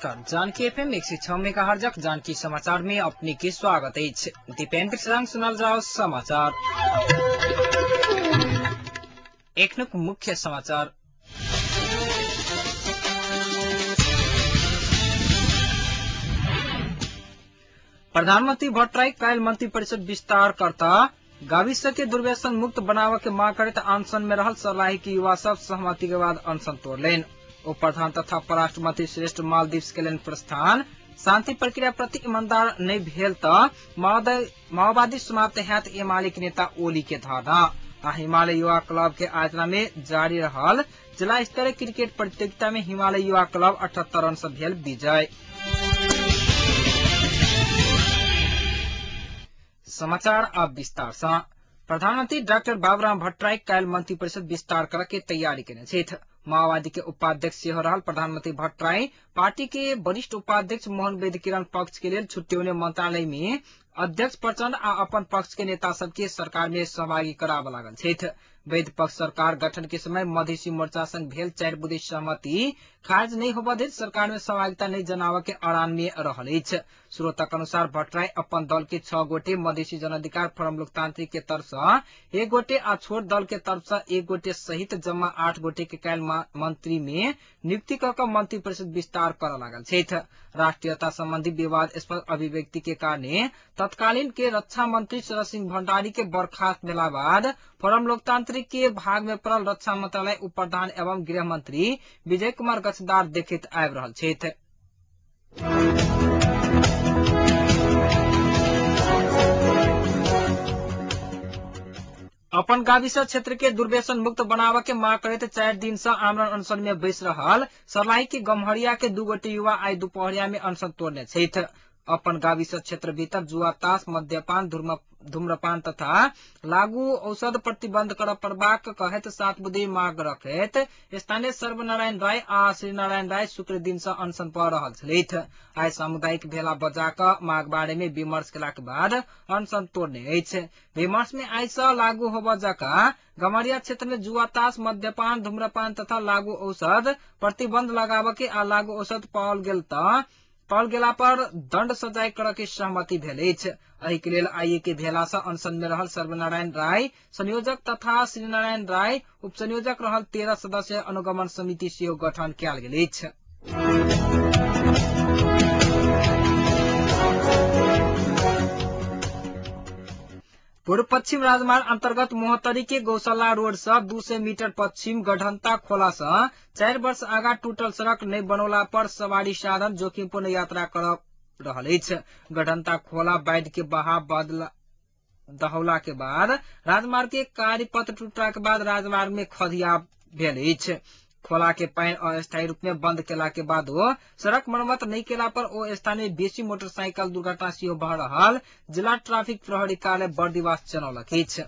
नमस्कार। Janaki FM 106 megahertz Janaki समाचार में अपने के स्वागत है। दीपेंद्र संग सुनल जाओ समाचार। एक मुख्य समाचार। प्रधानमंत्री भट्टराई काल मंत्री परिषद विस्तार करता गाविस के दुर्व्यसन मुक्त बनाव के मांग करते अनशन में रहल सर्लाही के युवा सब सहमति के बाद अनशन तोड़लेन। उप प्रधान तथा परराष्ट्र मंत्री श्रेष्ठ मालदीव के लेन प्रस्थान। शांति प्रक्रिया प्रति ईमानदार नहीं भेल त माओवादी समाप्त हैत एमाले के नेता ओली के धारणा। हिमालय युवा क्लब के आयोजना में जारी रहल जिला स्तरीय क्रिकेट प्रतियोगिता में हिमालय युवा क्लब 78 रन से भेल विजय। समाचार अब विस्तार से। प्रधानमंत्री डॉक्टर बाबूराम भट्टराई काल मंत्री परिषद विस्तार करके तैयारी केने छथि। माओवादी के उपाध्यक्ष सेहो रहल प्रधानमंत्री भट्टराई पार्टी के वरिष्ठ उपाध्यक्ष मोहन वैद्य किरण पक्ष के लिए छुट्टी मंत्रालय में अध्यक्ष प्रचंड आ अपन पक्ष के नेता सबके सरकार में सहभागी कराव लागल छथि। वैद्य पक्ष सरकार गठन के समय मधेसी मोर्चा संग भेल 4 बुद्धि सहमति खारिज नहीं होबा देत सरकार में सहभागिता नहीं जनाव के अड़ान में रहल अछि। स्रोतक अनुसार भट्टराई अपन दल के 6 गोटे मधेसी जन अधिकार फोरम लोकतांत्रिक के तरफ से 1 गोटे आ छोट दल के तरफ से 1 गोटे सहित जम्मा 8 गोटे के काल मंत्री में नियुक्ति क मंत्री परिषद विस्तार कर लागल छथि। राष्ट्रीयता संबंधी विवादास्पद अभिव्यक्ति के कारण तत्कालीन के रक्षा मंत्री शरद सिंह भंडारी के बर्खास्त भेला बाद फोरम लोकतांत्रिक के भाग में पड़ल रक्षा मंत्रालय उप प्रधान एवं गृह मंत्री विजय कुमार गच्छदार देखित आबि रहल छथि। अपन गाविस क्षेत्र के दुर्व्यसन मुक्त बनाव के मांग करते 4 दिन से आमरण अनशन में बैस रहल सर्लाही के गम्हरिया के 2 गोटे युवा आई दोपहरिया में अनशन तोड़ने छथि। अपन गाविस क्षेत्र भीतर जुआ ताश मद्यपान धूम्रपान तथा लागू औषध प्रतिबंध कर पड़बाक कहत 7 बुद्धि मांग रखैत स्थानीय सर्वनारायण राय आ श्रीनारायण राय शुक्र दिन से अनशन पर रहल छथि। आइ सामुदायिक भेला बजा क मांग बारे में विमर्श केला के बाद अनशन तोड़ने अछि। विमर्श में आइ से लागू होबा जका गमरिया क्षेत्र में जुआ ताश मद्यपान धूम्रपान तथा लागू औषध प्रतिबंध लगाव के आ लागू औषध पाओल गेला पर दंड सजाए कर के सहमति भेल अछि। एहि के लेल आइए के भेला से अनशन में रहल सर्वनारायण राय संयोजक तथा श्रीनारायण राय उप संयोजक रहल 13 सदस्य अनुगमन समिति सेहो गठन कयल गेल अछि। पूर्व पश्चिम राजमार्ग अंतर्गत मोहतरी के गौशाला रोड से 200 मीटर पश्चिम गढ़ंता खोला से 4 वर्ष आगा टूटल सड़क नहीं बनौला पर सवारी साधन जोखिमपूर्ण यात्रा कर रहल अछि। गढ़ंता खोला बाढ़ के बहाव दहौला के बाद राजमार्ग के कार्य पथ टूटला के बाद राजमार्ग में खदिया भेल अछि। खोला के पानी अस्थायी रूप में बंद केला के बाद सड़क मरम्मत नहीं केला पर ओ स्थानीय बेसी मोटरसाइकिल दुर्घटना सेहो भऽ रहल जिला ट्रैफिक प्रहरी कार्यालय बर्दिवास जनौलक अछि।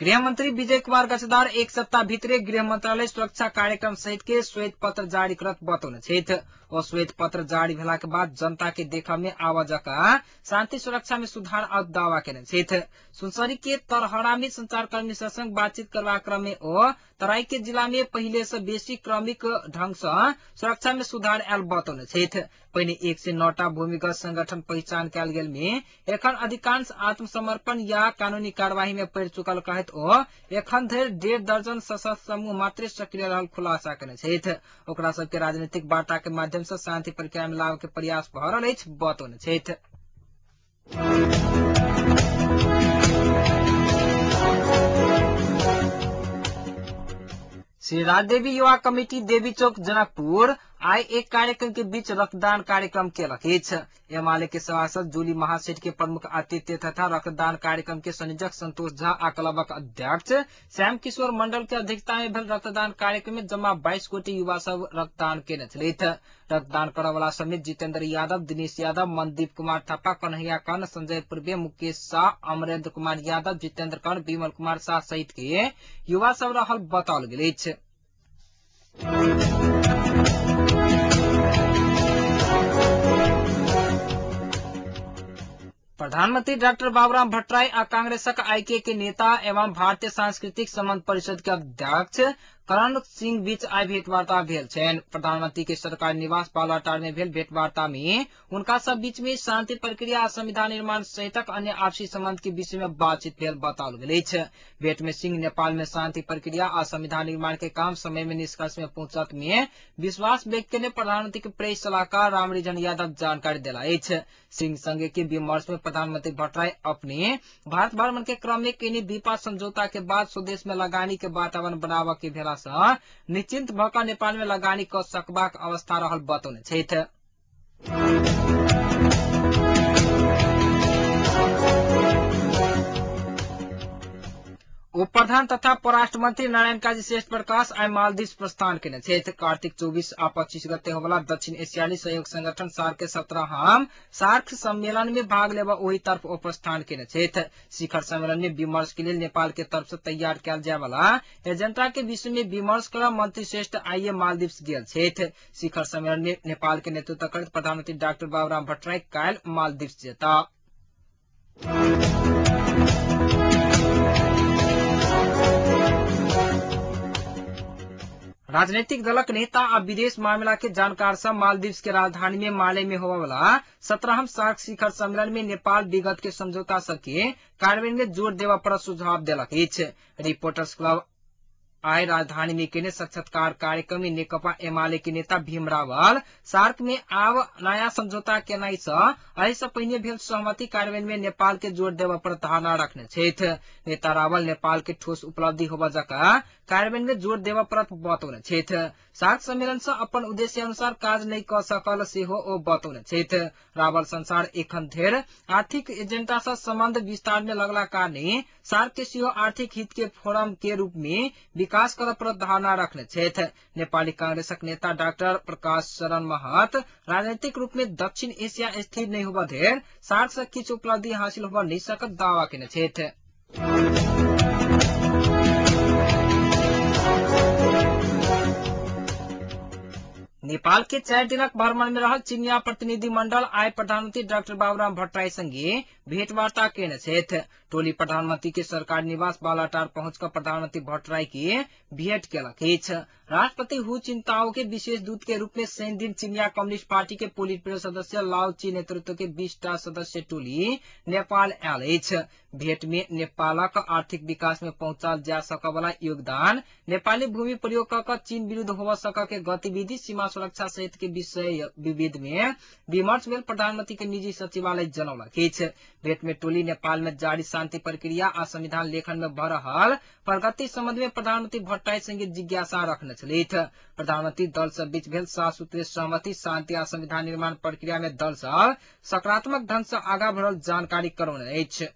गृह मंत्री विजय कुमार गच्छदार 1 सप्ताह भीतरे गृह मंत्रालय सुरक्षा कार्यक्रम सहित के श्वेत पत्र जारी करत बतौने छथि। ओ श्वेत पत्र जारी भेला के बाद जनता के देखा में आवाजका शांति सुरक्षा में सुधार आ दावा केने छथि। सुनसरी के तरहरा में संचारकर्मी संग बातचीत करबा क्रम में ओ तराई के जिला में पहले से बेसी क्रमिक ढंग से सुरक्षा में सुधार आयल बतौने छथि। पहिने 1 से 9टा भूमिगत संगठन पहचान कयल गेल में एखन अधिकांश आत्मसमर्पण या कानूनी कार्यवाही में पड़ चुकल कहत ओ एखन धरि 1.5 दर्जन सशस्त्र समूह मात्र सक्रिय रहल खुलासा केने छथि। ओकरा सबके राजनीतिक वार्ता के माध्यम से शांति प्रक्रिया में लाभ के प्रयास भऽ रहल अछि बतौने छथि। श्री राजदेवी युवा कमेटी देवी चौक जनकपुर आई एक कार्यक्रम के बीच रक्तदान कार्यक्रम केलक अछि। एमाले के सभासद जूली महासेठ के प्रमुख आतिथ्य तथा रक्तदान कार्यक्रम के संयोजक संतोष झा आ क्लबक अध्यक्ष श्याम किशोर मंडल के अध्यक्षता में भेल रक्तदान कार्यक्रम में जम्मा 22 गोटे युवा सब रक्तदान केने छथि। रक्तदान करय वाला समेत जितेंद्र यादव, दिनेश यादव, मनदीप कुमार थापा, कन्हैया कर्ण, संजय पूर्वे, मुकेश शाह, अमरेंद्र कुमार यादव, जितेंद्र कर्ण, विमल कुमार शाह सहित के युवा सब रहल बताओल गेल अछि। प्रधान प्रधानमंत्री डॉक्टर बाबूराम भट्टराई आ कांग्रेसक आईके के नेता एवं भारतीय सांस्कृतिक संबंध परिषद के अध्यक्ष करण सिंह बीच आई भेंटवार्ता भेल छेन। प्रधानमंत्री के सरकारी निवास बालाटार में भेल भेंटवार्ता में उनका सब बीच में शांति प्रक्रिया, संविधान निर्माण सहितक अन्य आपसी संबंध के विषय में बातचीत भेल बताओल गेल अछि। भेंट में सिंह नेपाल में शांति प्रक्रिया आ संविधान निर्माण के काम समय में निष्कर्ष में पहुंचत में विश्वास व्यक्त करने प्रधानमंत्री के प्रेस सलाहकार रामरिजन यादव जानकारी दिला अछि। सिंह संघ के विमर्श में प्रधानमंत्री भट्टराई अपने भारत भ्रमण के क्रम में केनी बीपा समझौता के बाद स्वदेश में लगानी के वातावरण बनावा के भेला से निश्चिंत भ क नेपाल में लगानी क सकबाक अवस्था रहल बतौने छथि। उप प्रधान तथा परराष्ट्र मंत्री नारायण काजी श्रेष्ठ प्रकाश आई मालदीव प्रस्थान केने छथि। कार्तिक 24 आ 25 गते होवला दक्षिण एशियाली सहयोग संगठन सार्क के 17हम सार्क सम्मेलन में भाग लेवा ओही तरफ ओ प्रस्थान केने छथि। शिखर सम्मेलन में विमर्श के लिए नेपाल के तरफ से तैयार किया जाए वाला एजेंडा के विषय में विमर्श कर मंत्री श्रेष्ठ आइए मालदीव गेल छथि। शिखर सम्मेलन में नेपाल के नेतृत्व करत प्रधानमंत्री डॉक्टर बाबूराम भट्टराई काल मालदीव जेता। राजनीतिक दलक नेता आ विदेश मामला के जानकार सब मालदीव के राजधानी में माले में होने वाला 17हम सार्क शिखर सम्मेलन में नेपाल विगत के समझौता सबके कार्यान्वयन में जोर देवा पर सुझाव देलक अछि। रिपोर्टर्स क्लब आई राजधानी में केने साक्षात्कार कार्यक्रम में नेकपा एमाले के नेता भीम रावल सार्क में आव नया समझौता केनाई से पहिने भेल सहमति कार्यान्वयन में नेपाल के जोर देवा पर धारणा रखने छथि। नेता रावल नेपाल के ठोस उपलब्धि होबा जका कार्यान्वयन में जोर देवा पर बतौने छथि। सार्क सम्मेलन से अपन उद्देश्य अनुसार काज नहीं क सकल सेहो ओ बतौने छथि। रावल संसार एखन धरि आर्थिक एजेंडा से संबंध विस्तार में लगला कारणे सार्क के सेहो आर्थिक हित के फोरम के रूप में विकास कर पर धारणा रखने छथि। नेपाली कांग्रेसक नेता डॉक्टर प्रकाश शरण महत राजनीतिक रूप में दक्षिण एशिया स्थिर नहीं होबा धरि सार्क से किछु उपलब्धि हासिल होबा नहीं सकत दावा केने छथि। नेपाल के 4 दिनक भ्रमण में रहल चीनिया प्रतिनिधि मंडल आई प्रधानमंत्री डॉक्टर बाबूराम भट्टराई संगे भेंटवार्ता केने छथि। टोली प्रधानमंत्री के सरकारी निवास बालाटार पहुंचकर प्रधानमंत्री भट्टराई के भेंट केलक अछि। राष्ट्रपति हु चिंताओ के विशेष दूत के रूप में शनि दिन चीनिया कम्युनिस्ट पार्टी के पोलिट ब्यूरो सदस्य लाओ ची नेतृत्व के 20टा सदस्य टोली नेपाल आयल अछि। भेंट में नेपालक आर्थिक विकास में पहुंचाल जा सकै वाला योगदान, नेपाली भूमि प्रयोग क चीन विरुद्ध होबा सकै के गतिविधि, सीमा सुरक्षा सहित के विषय विविध में विमर्श भेल प्रधानमंत्री के निजी सचिवालय जनौलक अछि। भेंट में टोली नेपाल में जारी शांति प्रक्रिया आ संविधान लेखन में भ रहल प्रगति संबंध में प्रधानमंत्री भट्टराई संगे जिज्ञासा रखने छथि। प्रधानमंत्री दल सब बीच भेल 7 सूत्रीय सहमति, शांति आ संविधान निर्माण प्रक्रिया में दल सब सकारात्मक ढंग से आगा बढ़ल जानकारी करौने अछि।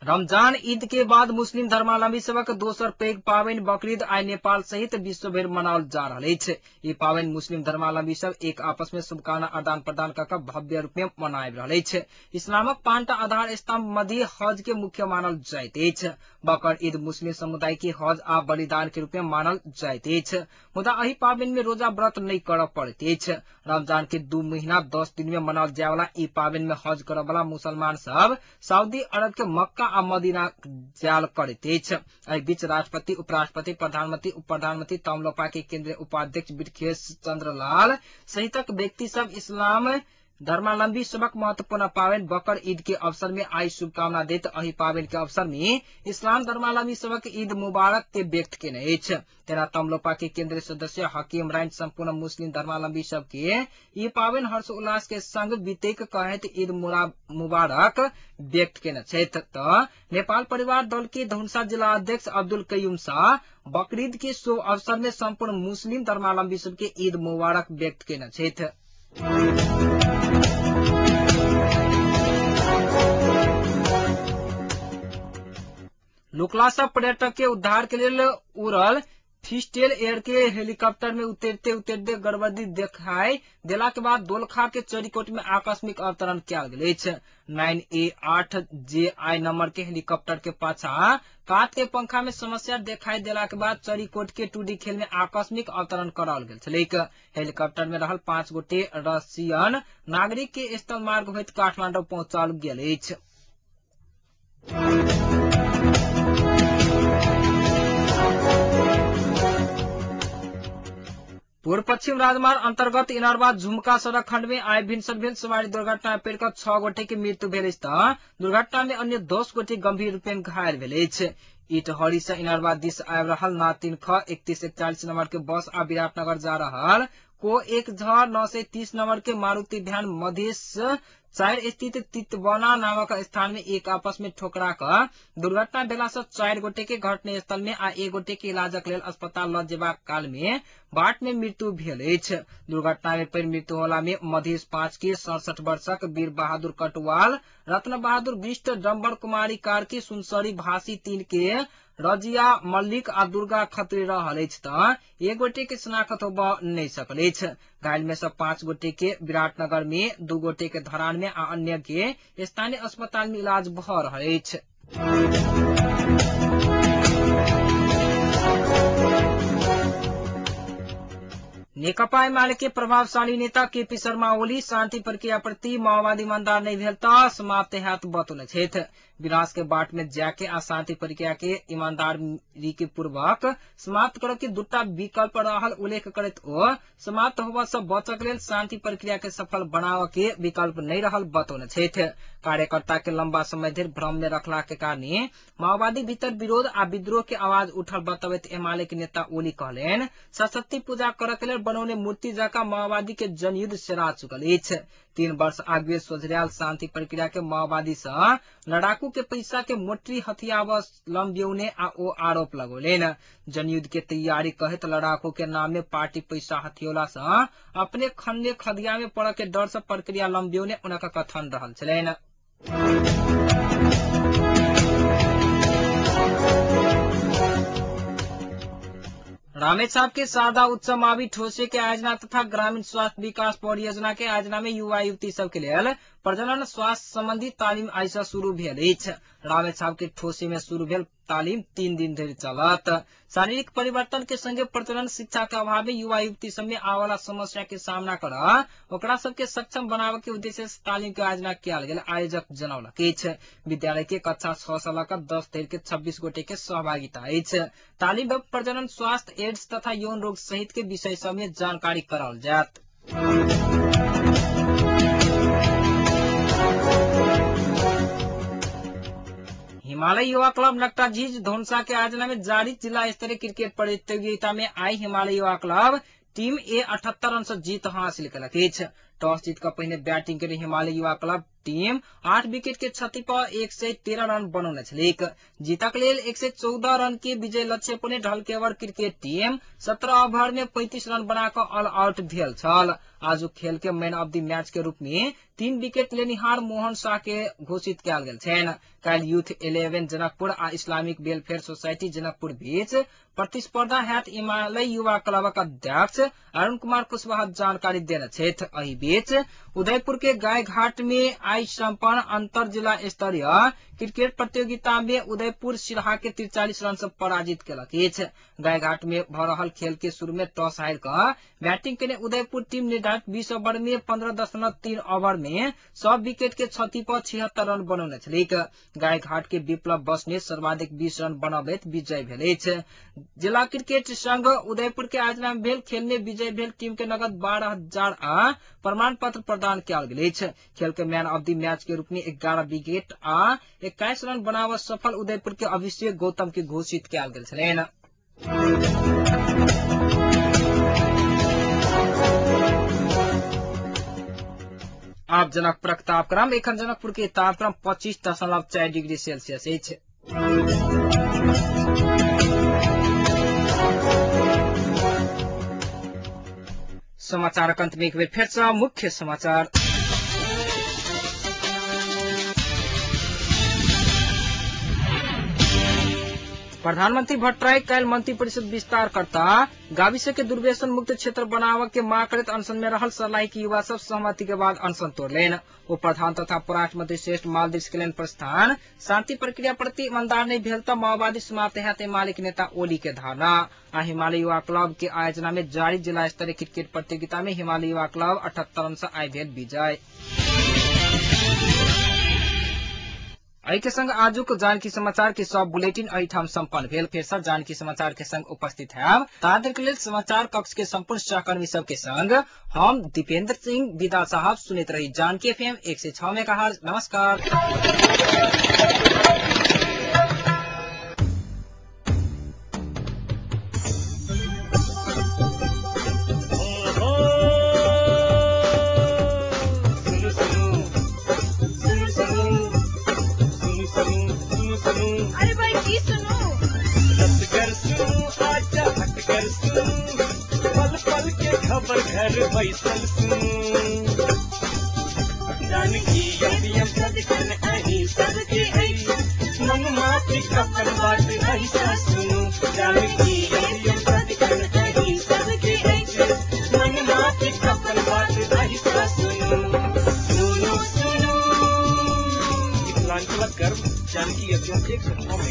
रमजान ईद के बाद मुस्लिम धर्मावलंबी सबक दोसर पैघ पावनि बकरीद आई नेपाल सहित विश्व भरि मनाओल जा रहल अछि। ई पावनि मुस्लिम धर्मावलंबी सब एक आपस में शुभकामना आदान प्रदान क भव्य रूप में मनाबि रहल अछि। इस्लामक 5टा आधार स्तंभ मध्य हज के मुख्य मानल जाइत अछि। बकर ईद मुस्लिम समुदाय के हज आ बलिदान के रूप में मानल जाइत अछि। मुदा एहि पावनि में रोजा व्रत नहीं करऽ पड़ैत अछि। रमजान के 2 महीना 10 दिन में मनाओल जाय वाला ई पावनि में हज करऽ वाला मुसलमान सब सऊदी अरब के मक्का आ मदीना जाल करैत अछि। एहि बीच राष्ट्रपति, उपराष्ट्रपति, प्रधानमंत्री, उप प्रधानमंत्री, तमलोपा के केंद्रीय उपाध्यक्ष बिरखेश चंद्र लाल सहितक व्यक्ति सब इस्लाम धर्मावलंबी सबक महत्वपूर्ण पावनि बकर ईद के अवसर में आई शुभकामना देत एहि पावनि के अवसर में इस्लाम धर्मावलंबी सबक ईद मुबारक के व्यक्त केने अछि। तेना तमलोपा के केंद्रीय सदस्य हकीम राइन संपूर्ण मुस्लिम धर्मावलंबी सबके ई पावनि हर्षोल्लास के संग बीतेक कहैत ईद मुबारक व्यक्त केने छथि। त नेपाल परिवार दल के धनुषा जिला अध्यक्ष अब्दुल कयूम शाह बकरीद के शुभ अवसर में संपूर्ण मुस्लिम धर्मावलंबी सबके ईद मुबारक व्यक्त केने छथि। लुकला सब पर्यटक के उद्धार के लिए उड़ल फिस्टेल एयर के हेलीकॉप्टर में उतरते गड़बड़ी दिखाई देला के बाद दोलखा के चरीकोट में आकस्मिक अवतरण किया गेल अछि। 9A8JI नंबर के हेलीकॉप्टर के पाछा काट के पंखा में समस्या दिखाई देला के बाद चरीकोट के टूडी खेल में आकस्मिक अवतरण कराओल गेल छलैक। हेलीकॉप्टर में रहल 5 गोटे रसियन नागरिक के स्थल मार्ग होइत काठमांडू पहुंचाओल गेल अछि। पूर्व पश्चिम राजमार्ग अंतर्गत इनारवा झुमका सड़क खंड में आय भिन्न सवारी दुर्घटना में पीड़ित 6 गोटे के मृत्यु भेल अछि त दुर्घटना में अन्य 10 गोटे गंभीर रूप में घायल भेल अछि। इटहरी से इनारवा दिस आबि रहल ना3ख 3141 नंबर के बस आ विराटनगर जा रहल को 1Z930 नंबर के मारुति वैन मधेश 4 स्थित तितबना नामक स्थान में एक आपस में ठोकरा कर दुर्घटना भेला से 4 गोटे के घटना स्थल में आ 1 गोटे के इलाजक लेल अस्पताल ल जेबाक काल में बाट में मृत्यु भेल अछि। दुर्घटना में परि मृत्यु होला में मधेश 5 के 67 वर्षक वीर बहादुर कटवाल, रत्न बहादुर बिष्ट, डम्बर कुमारी कार्की, सुनसरी भासी 3 के रजिया मल्लिक आ दुर्गा खत्री रहल अछि त 1 गोटे के शनाख्त होब नहीं सकल अछि। घायल में से 5 गोटे के विराटनगर में, 2 गोटे के धरान में आ अन्य के स्थानीय अस्पताल में इलाज भ रहल अछि। नेकपा एमाले के प्रभावशाली नेता केपी शर्मा ओली शांति प्रक्रिया प्रति माओवादी ईमानदार नहीं भेल त समाप्त हैत बतौने छथि। विनाश के बाट में जाके आ शांति प्रक्रिया के ईमानदारी के पूर्वक समाप्त करब के दूटा विकल्प रहल उल्लेख करैत ओ समाप्त होबा से बचक लेल शांति प्रक्रिया के सफल बनाव के विकल्प नहीं रहल बतौने छथि। कार्यकर्ता के लंबा समय धरि भ्रम में रखला के कारणे माओवादी भीतर विरोध आ विद्रोह के आवाज उठल बतबैत एमाले के नेता ओली कहलेन सरस्वती पूजा करय के लेल बनौने मूर्ति जकां माओवादी के जनयुद्ध सेरा चुकल अछि। 3 वर्ष आगे सोझरायल शांति प्रक्रिया के माओवादी से लड़ाकू के पैसा के मोटरी हथियाव लम्ब्यौने आ ओ आरोप लगौलेन। जनयुद्ध के तैयारी कहत लड़ाकू के नाम में पार्टी पैसा हथियोला से अपने खन्ने खदिया में पड़ के डर से प्रक्रिया लम्ब्यौने उनका कथन रहल छलैन। रामेछाप के शारदा उत्सव मावी ठोसे के आयोजना तथा ग्रामीण स्वास्थ्य विकास परियोजना के आयोजना में युवा युवती सब के लिए प्रजनन स्वास्थ्य संबंधी तालीम आइ से शुरू भेल अछि। रामेछाप के ठोसे में शुरू भेल तालीम 3 दिन धरि चलत। शारीरिक परिवर्तन के संगे प्रजनन शिक्षा के अभाव में युवा युवती सब में आवाला समस्या के सामना कर ओकरा सबके सक्षम बनावे के उद्देश्य से तालीम के आयोजना किया गेल आयोजक जनौलक अछि। विद्यालय के कक्षा 6 से लऽ 10 धरि के 26 गोटे के सहभागिता अछि। तालीम में प्रजनन स्वास्थ्य, एड्स तथा यौन रोग सहित के विषय सब में जानकारी कराओल जायत। हिमालय युवा क्लब नकटाझीज धौनसा के आयोजना में जारी जिला स्तरीय क्रिकेट प्रतियोगिता में आई हिमालय युवा क्लब टीम ए 78 रन से जीत हासिल कयलक अछि। टॉस जीत कर पहिने बैटिंग केने हिमालय युवा क्लब टीम 8 विकेट के क्षति पर 113 रन बनौने छलैक। जीतक लेल 114 रन के विजय लक्ष्य पुणे ढलकेवर क्रिकेट टीम 17 ओवर में 35 रन बनाकर ऑल आउट भेल छल। आजु खेल के मैन ऑफ द मैच के रूप में 3 विकेट लेनिहार मोहन शाह के घोषित कयल गेल छनि। काल्हि यूथ 11 जनकपुर आ इस्लामिक वेलफेयर सोसाइटी जनकपुर बीच प्रतिस्पर्धा हैत। हिमालय युवा क्लबक अध्यक्ष अरुण कुमार कुशवाहा जानकारी देने छथि। एहि बीच उदयपुर के गायघाट में आई संपन्न अंतर जिला स्तरीय क्रिकेट प्रतियोगिता में उदयपुर सिरहा के 43 रन से पराजित केलक अछि। गायघाट में भ रहल खेल के शुरू में टॉस हारि कर बैटिंग केने उदयपुर टीम निर्धारित 20 ओवर में 15.3 ओवर में 100 विकेट के क्षति पर 76 रन बनौने छलैक। गायघाट के विप्लव बस ने सर्वाधिक 20 रन बनबैत विजय भेल अछि। जिला क्रिकेट संघ उदयपुर के आयोजना में भेल खेल में विजय भेल टीम के नगद 12,000 आ प्रमाण पत्र प्रदान कयल गेल अछि। खेल के मैन ऑफ द मैच के रूप में 11 विकेट आ 21 रन बनाबऽ सफल उदयपुर के अभिषेक गौतम के घोषित कयल गेल छलैन। आब जनकपुरक तापक्रम एखन जनकपुर के तापक्रम 25.4 डिग्री सेल्सियस अछि। समाचारक अंत में एक बेर फेर से मुख्य समाचार। प्रधानमंत्री भट्टराई काल मंत्री परिषद विस्तार करता गाविस के दुर्व्यसन मुक्त क्षेत्र बनाव के मांग करत अनशन में रहल सर्लाही की युवा सब सहमति के बाद अनशन तोड़लेन। उप प्रधान तथा परराष्ट्र मंत्री श्रेष्ठ मालदीव के प्रस्थान शांति प्रक्रिया प्रति ईमानदार नहीं भेलता माओवादी समाप्त है मालिक नेता ओली के धारणा। हिमालय युवा क्लब के आयोजना में जारी जिला स्तरीय क्रिकेट प्रतियोगिता में हिमालय युवा क्लब 78 रन से आई भेल विजय। के संग आजुक जानकी समाचार के सब बुलेटिन अहिठाम सम्पन्न भेल। फिर सब जानकी समाचार के संग उपस्थित है तादेर के लिए समाचार कक्ष के संपूर्ण सहकर्मी सब के संग हम दीपेंद्र सिंह विदा साहब सुनित रही जानकी FM 106 मेगाहर्ट्ज। नमस्कार। अरे भाई की सुनो हटकर सुनो आजा हटकर सुनो पल पल के खबर घर बैसल सुनो जानकी यदियम सदकन अही सदके आई मन माती कपन बात ऐसा सुनो जानकी यदियम सदकन अही सदके आई मन माती कपन बात ऐसा सुनो सुनो सुनो इस्लाम का कर्म जानकी यदियम 106